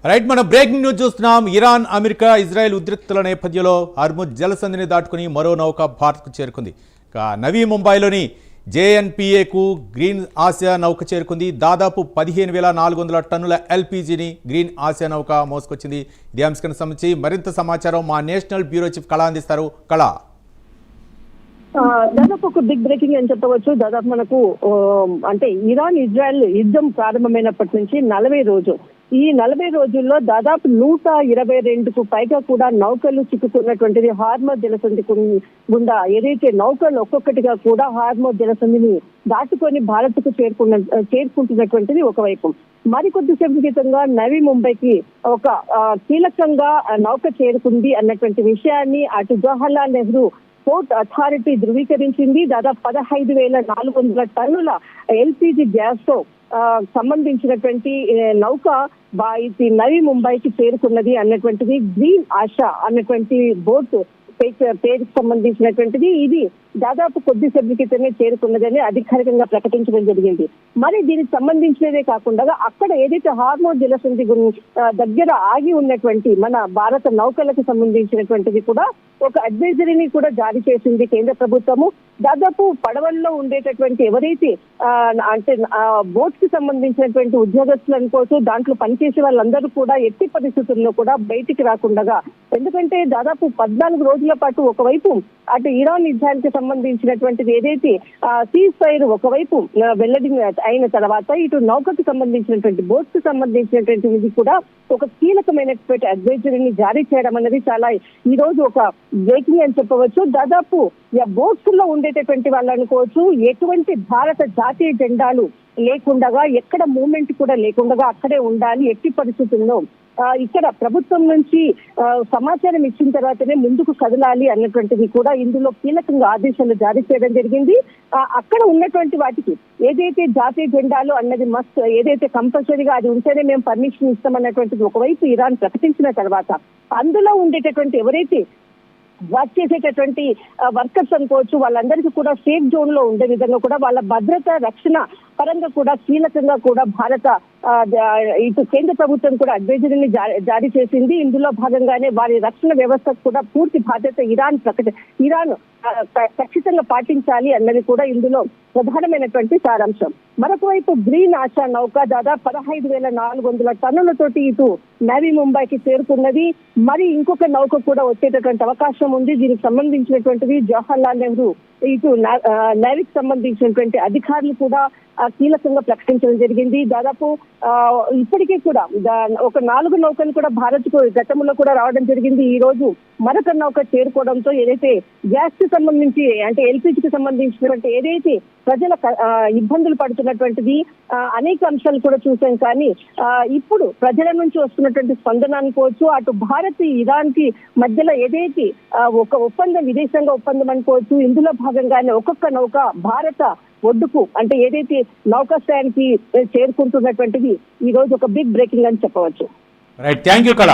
Right, మనం breaking news చూస్తున్నాం. Iran, America, Israel ఉద్రిక్తల నేపథ్యంలో హర్ముజ్ జలసంధిని దాటుకుని మరో నౌక భారత్కు చేరుకుంది. నవీ ముంబైలోని జేఎన్పీఏకు గ్రీన్ ఆసియా నౌక చేరుకుంది. దాదాపు 15,400 టన్నుల ఎల్పీజీని గ్రీన్ ఆసియా నౌక మోసుకొచ్చింది. ఇదే అంశానికి సంబంధించి మరింత సమాచారం మా నేషనల్ బ్యూరో చీఫ్ కళ అందిస్తారు. కళ, దాదాపు ఒక బిగ్ బ్రేకింగ్ అని చెప్పవచ్చు. దాదాపు మనకు అంటే ఇరాన్ ఇజ్రాయెల్ యుద్ధం ప్రారంభమైనప్పటి నుంచి 40 రోజు. ఈ 40 రోజుల్లో దాదాపు 122కు పైగా కూడా నౌకలు చిక్కుకున్నటువంటిది హార్మజ్ జలసంధి గుండా. ఏదైతే నౌకలు ఒక్కొక్కటిగా కూడా హార్మజ్ జలసంధిని దాటుకొని భారత్ కు చేరుకుంటున్నటువంటిది ఒకవైపు. మరికొద్దిసేపు క్రితంగా నవీ ముంబైకి ఒక కీలకంగా నౌక చేరుకుంది అన్నటువంటి విషయాన్ని అటు జవహర్లాల్ నెహ్రూ పోర్ట్ అథారిటీ ధృవీకరించింది. దాదాపు 15,400 టన్నుల ఎల్పీజీ గ్యాస్ తో సంబంధించినటువంటి నౌక నవీ ముంబైకి చేరుకున్నది అన్నటువంటిది గ్రీన్ ఆశా అన్నటువంటి బోట్ పేరుకు సంబంధించినటువంటిది. ఇది దాదాపు కొద్దిసేపు క్రితమే చేరుకున్నదని అధికారికంగా ప్రకటించడం జరిగింది. మరి దీనికి సంబంధించినదే కాకుండా అక్కడ ఏదైతే హార్మోజ్ జలసంధి దగ్గర ఆగి ఉన్నటువంటి మన భారత నౌకలకు సంబంధించినటువంటిది కూడా ఒక అడ్వైజరీని కూడా జారీ చేసింది కేంద్ర ప్రభుత్వము. దాదాపు పడవల్లో ఉండేటటువంటి ఎవరైతే అంటే బోట్ కి సంబంధించినటువంటి ఉద్యోగస్తులు అనుకోవచ్చు, దాంట్లో పనిచేసే వాళ్ళందరూ కూడా ఎట్టి పరిస్థితుల్లో కూడా బయటికి రాకుండా, ఎందుకంటే దాదాపు 14 రోజుల పాటు ఒకవైపు అటు ఇరాన్ యుద్ధానికి సంబంధించినటువంటిది ఏదైతే సీజ్ ఫైర్ ఒకవైపు వెల్లడి అయిన తర్వాత ఇటు నౌకకు సంబంధించినటువంటి బోట్ కు సంబంధించినటువంటిది కూడా ఒక కీలకమైనటువంటి అడ్వైజరీని జారీ చేయడం అనేది చాలా ఈ రోజు ఒక బ్రేకింగ్ అని చెప్పవచ్చు. దాదాపు బోట్స్ లో ఉండేటటువంటి వాళ్ళు అనుకోవచ్చు, ఎటువంటి భారత జాతీయ జెండాలు లేకుండా, ఎక్కడ మూవ్మెంట్ కూడా లేకుండా అక్కడే ఉండాలి, ఎట్టి పరిస్థితుల్లో ఇక్కడ ప్రభుత్వం నుంచి సమాచారం ఇచ్చిన తర్వాతనే ముందుకు కదలాలి అన్నటువంటిది కూడా ఇందులో కీలకంగా ఆదేశాలు జారీ చేయడం జరిగింది. అక్కడ ఉన్నటువంటి వాటికి ఏదైతే జాతీయ జెండాలు అన్నది మస్ట్, ఏదైతే కంపల్సరీగా అది ఉంటేనే మేము పర్మిషన్ ఇస్తామన్నటువంటిది ఒకవైపు ఇరాన్ ప్రకటించిన తర్వాత అందులో ఉండేటటువంటి ఎవరైతే వర్క్ చేసేటటువంటి వర్కర్స్ అనుకోవచ్చు, వాళ్ళందరికీ కూడా సేఫ్ జోన్ లో ఉండే విధంగా కూడా వాళ్ళ భద్రత రక్షణ పరంగా కూడా కీలకంగా కూడా భారత ఇటు కేంద్ర ప్రభుత్వం కూడా అడ్వైజరీని జారీ చేసింది. ఇందులో భాగంగానే వారి రక్షణ వ్యవస్థకు కూడా పూర్తి బాధ్యత ఇరాన్ ఖచ్చితంగా పాటించాలి అన్నది కూడా ఇందులో ప్రధానమైనటువంటి సారాంశం. మరొక వైపు గ్రీన్ ఆశా నౌక దాదాపు 15,400 టన్నులతోటి ఇటు నవీ ముంబైకి చేరుకున్నది. మరి ఇంకొక నౌక కూడా వచ్చేటటువంటి అవకాశం ఉంది. దీనికి సంబంధించినటువంటిది జవహర్లాల్ నెహ్రూ ఇటు నేవీకి సంబంధించినటువంటి అధికారులు కూడా కీలకంగా ప్రకటించడం జరిగింది. దాదాపు ఇప్పటికీ కూడా ఒక 4 నౌకలు కూడా భారత్ కు గతంలో కూడా రావడం జరిగింది. ఈ రోజు మరొక నౌక చేరుకోవడంతో ఏదైతే గ్యాస్ కి సంబంధించి అంటే ఎల్పీజీకి సంబంధించినటువంటి ఏదైతే ప్రజల ఇబ్బందులు పడుతున్నటువంటిది అనేక అంశాలు కూడా చూసాం. కానీ ఇప్పుడు ప్రజల నుంచి వస్తున్నటువంటి స్పందన అనుకోవచ్చు, అటు భారత్ ఇరాన్ కి మధ్యలో ఏదైతే ఒక ఒప్పందం, విదేశాంగ ఒప్పందం అనుకోవచ్చు, ఇందులో భాగంగానే ఒక్కొక్క నౌక భారత ఒడ్డుకు అంటే ఏదైతే నౌకాశ్రయానికి చేరుకుంటున్నటువంటిది ఈ రోజు ఒక బిగ్ బ్రేకింగ్ అని చెప్పవచ్చు. రైట్, థ్యాంక్ యూ కళ.